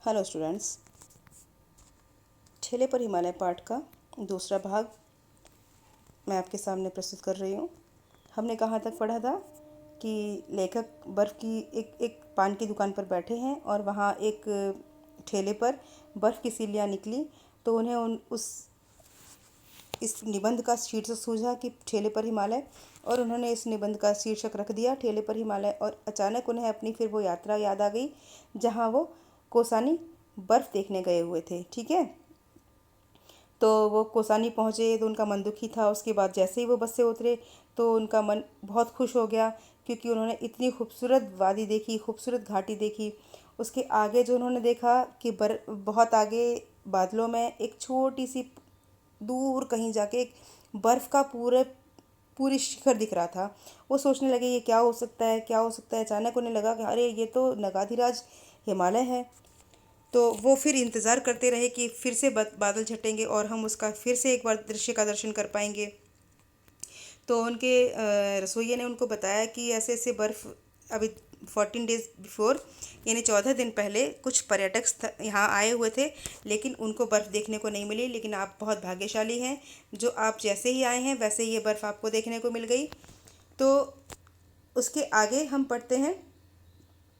Hello students, ठेले पर हिमालय पाठ का दूसरा भाग मैं आपके सामने प्रस्तुत कर रही हूँ। हमने कहाँ तक पढ़ा था कि लेखक बर्फ़ की एक पान की दुकान पर बैठे हैं और वहाँ एक ठेले पर बर्फ़ की सिल्लियाँ निकली, तो उन्हें इस निबंध का शीर्षक सूझा कि ठेले पर हिमालय, और उन्होंने इस निबंध का शीर्षक रख दिया ठेले पर हिमालय। और अचानक उन्हें अपनी फिर वो यात्रा याद आ गई जहाँ वो कोसानी बर्फ़ देखने गए हुए थे। ठीक है, तो वो कोसानी पहुँचे तो उनका मन दुखी था। उसके बाद जैसे ही वो बस से उतरे तो उनका मन बहुत खुश हो गया, क्योंकि उन्होंने इतनी खूबसूरत वादी देखी, खूबसूरत घाटी देखी। उसके आगे जो उन्होंने देखा कि बहुत आगे बादलों में एक छोटी सी दूर कहीं जाके एक बर्फ़ का पूरी शिखर दिख रहा था। वो सोचने लगे ये क्या हो सकता है, क्या हो सकता है। अचानक उन्हें लगा कि अरे ये तो नगाधिराज हिमालय है। तो वो फिर इंतज़ार करते रहे कि फिर से बादल छटेंगे और हम उसका फिर से एक बार दृश्य का दर्शन कर पाएंगे। तो उनके रसोइये ने उनको बताया कि ऐसे ऐसे बर्फ़ अभी 14 डेज़ बिफोर, यानी 14 दिन पहले कुछ पर्यटक यहाँ आए हुए थे, लेकिन उनको बर्फ़ देखने को नहीं मिली। लेकिन आप बहुत भाग्यशाली हैं, जो आप जैसे ही आए हैं वैसे ही ये बर्फ़ आपको देखने को मिल गई। तो उसके आगे हम पढ़ते हैं।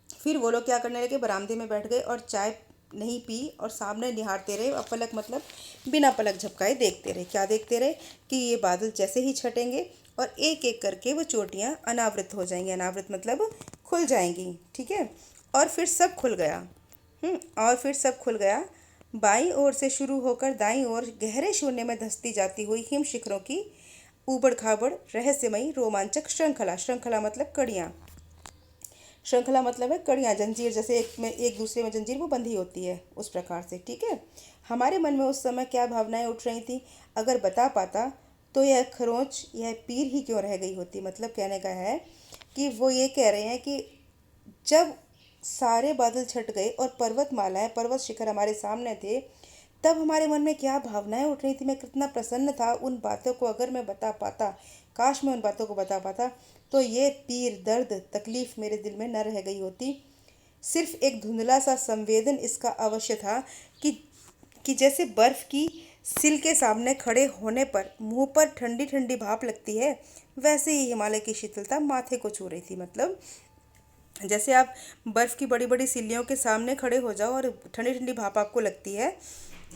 फिर वो लोग क्या करने लगे, बरामदे में बैठ गए और चाय नहीं पी और सामने निहारते रहे। अपलक मतलब बिना पलक झपकाए देखते रहे। क्या देखते रहे कि ये बादल जैसे ही छटेंगे और एक एक करके वो चोटियाँ अनावृत हो जाएंगी। अनावृत मतलब खुल जाएंगी। ठीक है, और फिर सब खुल गया। और फिर सब खुल गया। बाईं ओर से शुरू होकर दाईं ओर गहरे शून्य में धंसती जाती हुई हिम शिखरों की ऊबड़ खाबड़ रहस्यमयी रोमांचक श्रृंखला। श्रृंखला मतलब कड़ियाँ। श्रृंखला मतलब है कड़ियाँ, जंजीर, जैसे एक में एक दूसरे में जंजीर वो बंधी होती है, उस प्रकार से। ठीक है, हमारे मन में उस समय क्या भावनाएं उठ रही थी, अगर बता पाता तो यह खरोंच, यह पीर ही क्यों रह गई होती। मतलब कहने का है कि वो ये कह रहे हैं कि जब सारे बादल छट गए और पर्वतमालाएं, पर्वत शिखर हमारे सामने थे, तब हमारे मन में क्या भावनाएं उठ रही थी। मैं कितना प्रसन्न था उन बातों को अगर मैं बता पाता। काश मैं उन बातों को बता पाता तो ये पीर, दर्द, तकलीफ मेरे दिल में न रह गई होती। सिर्फ एक धुंधला सा संवेदन इसका अवश्य था कि जैसे बर्फ की सिल के सामने खड़े होने पर मुंह पर ठंडी ठंडी भाप लगती है, वैसे ही हिमालय की शीतलता माथे को छू रही थी। मतलब जैसे आप बर्फ़ की बड़ी बड़ी सिल्लियों के सामने खड़े हो जाओ और ठंडी ठंडी भाप आपको लगती है,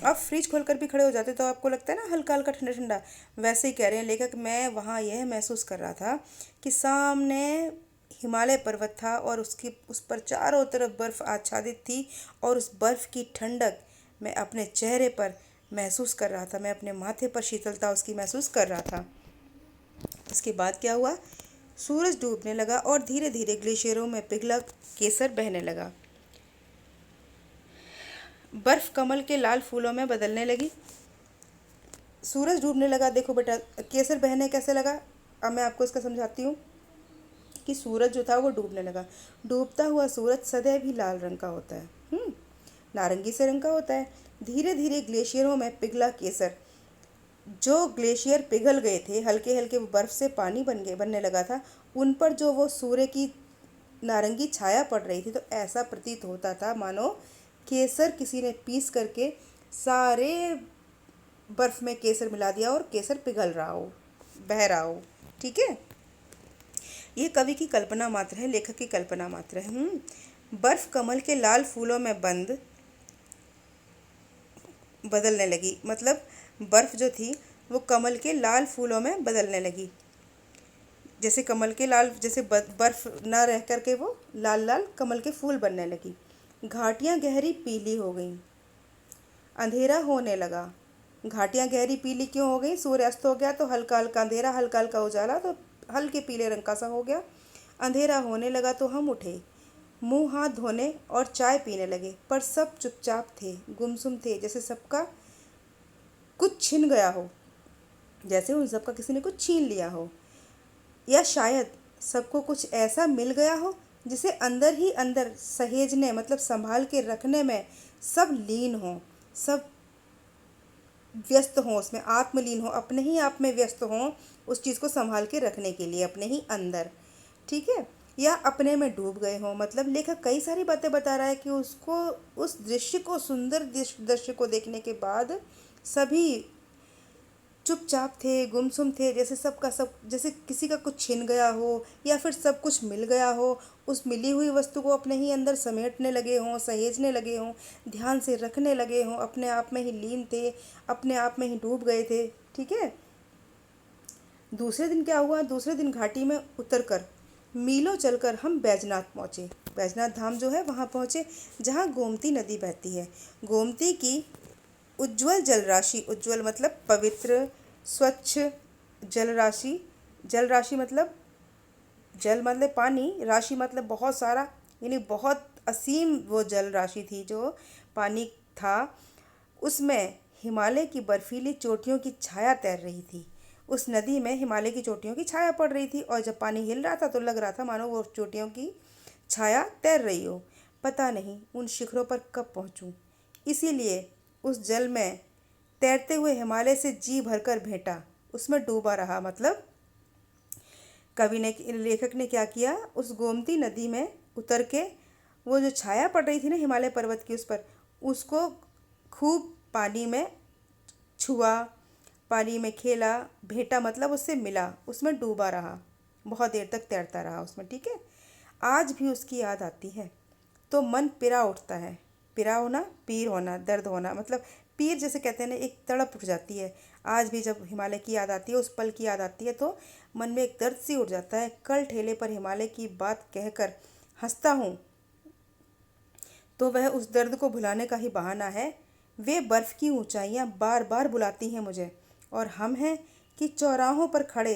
आप फ्रिज खोलकर भी खड़े हो जाते तो आपको लगता है ना हल्का हल्का ठंडा ठंडा। वैसे ही कह रहे हैं लेखक, मैं वहाँ यह महसूस कर रहा था कि सामने हिमालय पर्वत था और उसकी उस पर चारों तरफ बर्फ़ आच्छादित थी, और उस बर्फ़ की ठंडक मैं अपने चेहरे पर महसूस कर रहा था। मैं अपने माथे पर शीतलता उसकी महसूस कर रहा था। उसके बाद क्या हुआ, सूरज डूबने लगा और धीरे धीरे ग्लेशियरों में पिघला केसर बहने लगा। बर्फ कमल के लाल फूलों में बदलने लगी। सूरज डूबने लगा। देखो बेटा, केसर बहने कैसे लगा, अब मैं आपको इसका समझाती हूँ कि सूरज जो था वो डूबने लगा। डूबता हुआ सूरज सदैव ही लाल रंग का होता है, नारंगी से रंग का होता है। धीरे धीरे ग्लेशियरों में पिघला केसर। जो ग्लेशियर पिघल गए थे, हल्के हल्के बर्फ से पानी बनने लगा था, उन पर जो वो सूर्य की नारंगी छाया पड़ रही थी, तो ऐसा प्रतीत होता था मानो केसर किसी ने पीस करके सारे बर्फ में केसर मिला दिया और केसर पिघल रहा हो, बह रहा हो। ठीक है, ये कवि की कल्पना मात्र है, लेखक की कल्पना मात्र है। बर्फ कमल के लाल फूलों में बदलने लगी। मतलब बर्फ जो थी वो कमल के लाल फूलों में बदलने लगी। जैसे कमल के लाल, जैसे बर्फ ना रह करके वो लाल लाल कमल के फूल बनने लगी। घाटियाँ गहरी पीली हो गईं। अंधेरा होने लगा। घाटियाँ गहरी पीली क्यों हो गई, सूर्य अस्त हो गया तो हल्का हल्का अंधेरा, हल्का हल्का उजाला तो हल्के पीले रंग का सा हो गया। अंधेरा होने लगा तो हम उठे, मुंह हाथ धोने और चाय पीने लगे, पर सब चुपचाप थे, गुमसुम थे, जैसे सबका कुछ छिन गया हो, जैसे उन सबका किसी ने कुछ छीन लिया हो, या शायद सबको कुछ ऐसा मिल गया हो जिसे अंदर ही अंदर सहेजने, मतलब संभाल के रखने में सब लीन हों, सब व्यस्त हों, उसमें आत्मलीन हों, अपने ही आप में व्यस्त हों, उस चीज़ को संभाल के रखने के लिए अपने ही अंदर। ठीक है, या अपने में डूब गए हों। मतलब लेखक कई सारी बातें बता रहा है कि उसको उस दृश्य को, सुंदर दृश्य को देखने के बाद सभी चुपचाप थे, गुमसुम थे, जैसे सबका सब, जैसे किसी का कुछ छिन गया हो या फिर सब कुछ मिल गया हो। उस मिली हुई वस्तु को अपने ही अंदर समेटने लगे हों, सहेजने लगे हों, ध्यान से रखने लगे हों, अपने आप में ही लीन थे, अपने आप में ही डूब गए थे। ठीक है। दूसरे दिन क्या हुआ? दूसरे दिन घाटी में उतरकर मीलों चलकर हम बैजनाथ पहुँचे। बैजनाथ धाम जो है वहाँ पहुँचे, जहाँ गोमती नदी बहती है। गोमती की उज्ज्वल जल राशि, उज्ज्वल मतलब पवित्र, स्वच्छ जल राशि। जल राशि मतलब जल मतलब पानी, राशि मतलब बहुत सारा, यानी बहुत असीम वो जल राशि थी जो पानी था। उसमें हिमालय की बर्फीली चोटियों की छाया तैर रही थी। उस नदी में हिमालय की चोटियों की छाया पड़ रही थी, और जब पानी हिल रहा था तो लग रहा था मानो वो चोटियों की छाया तैर रही हो। पता नहीं उन शिखरों पर कब पहुंचूं। इसीलिए उस जल में तैरते हुए हिमालय से जी भरकर भेंटा, उसमें डूबा रहा। मतलब कवि ने, लेखक ने क्या किया, उस गोमती नदी में उतर के वो जो छाया पड़ रही थी ना हिमालय पर्वत की, उस पर उसको खूब पानी में छुआ, पानी में खेला, भेंटा मतलब उससे मिला, उसमें डूबा रहा, बहुत देर तक तैरता रहा उसमें। ठीक है। आज भी उसकी याद आती है तो मन पिरा उठता है। पिरा होना, पीर होना, दर्द होना, मतलब पीर जैसे कहते हैं ना, एक तड़प उठ जाती है। आज भी जब हिमालय की याद आती है, उस पल की याद आती है, तो मन में एक दर्द सी उठ जाता है। कल ठेले पर हिमालय की बात कहकर हंसता हूँ तो वह उस दर्द को भुलाने का ही बहाना है। वे बर्फ़ की ऊंचाइयां बार बार बुलाती हैं मुझे, और हम हैं कि चौराहों पर खड़े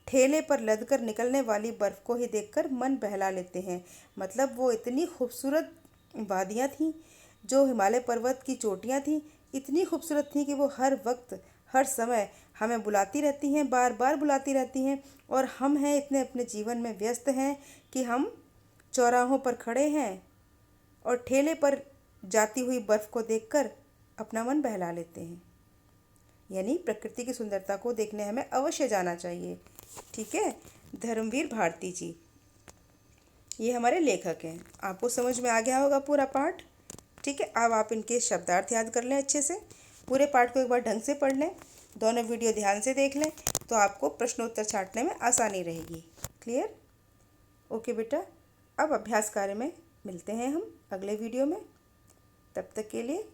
ठेले पर लदकर निकलने वाली बर्फ़ को ही देखकर मन बहला लेते हैं। मतलब वो इतनी खूबसूरत वादियाँ थीं, जो हिमालय पर्वत की चोटियाँ थीं, इतनी खूबसूरत थीं कि वो हर वक्त, हर समय हमें बुलाती रहती हैं, बार बार बुलाती रहती हैं। और हम हैं इतने अपने जीवन में व्यस्त हैं कि हम चौराहों पर खड़े हैं और ठेले पर जाती हुई बर्फ़ को देखकर अपना मन बहला लेते हैं। यानी प्रकृति की सुंदरता को देखने हमें अवश्य जाना चाहिए। ठीक है। धर्मवीर भारती जी, ये हमारे लेखक हैं। आपको समझ में आ गया होगा पूरा पाठ। ठीक है। अब आप इनके शब्दार्थ याद कर लें अच्छे से। पूरे पाठ को एक बार ढंग से पढ़ लें, दोनों वीडियो ध्यान से देख लें, तो आपको प्रश्नोत्तर छांटने में आसानी रहेगी। क्लियर? ओके बेटा। अब अभ्यास कार्य में मिलते हैं हम अगले वीडियो में। तब तक के लिए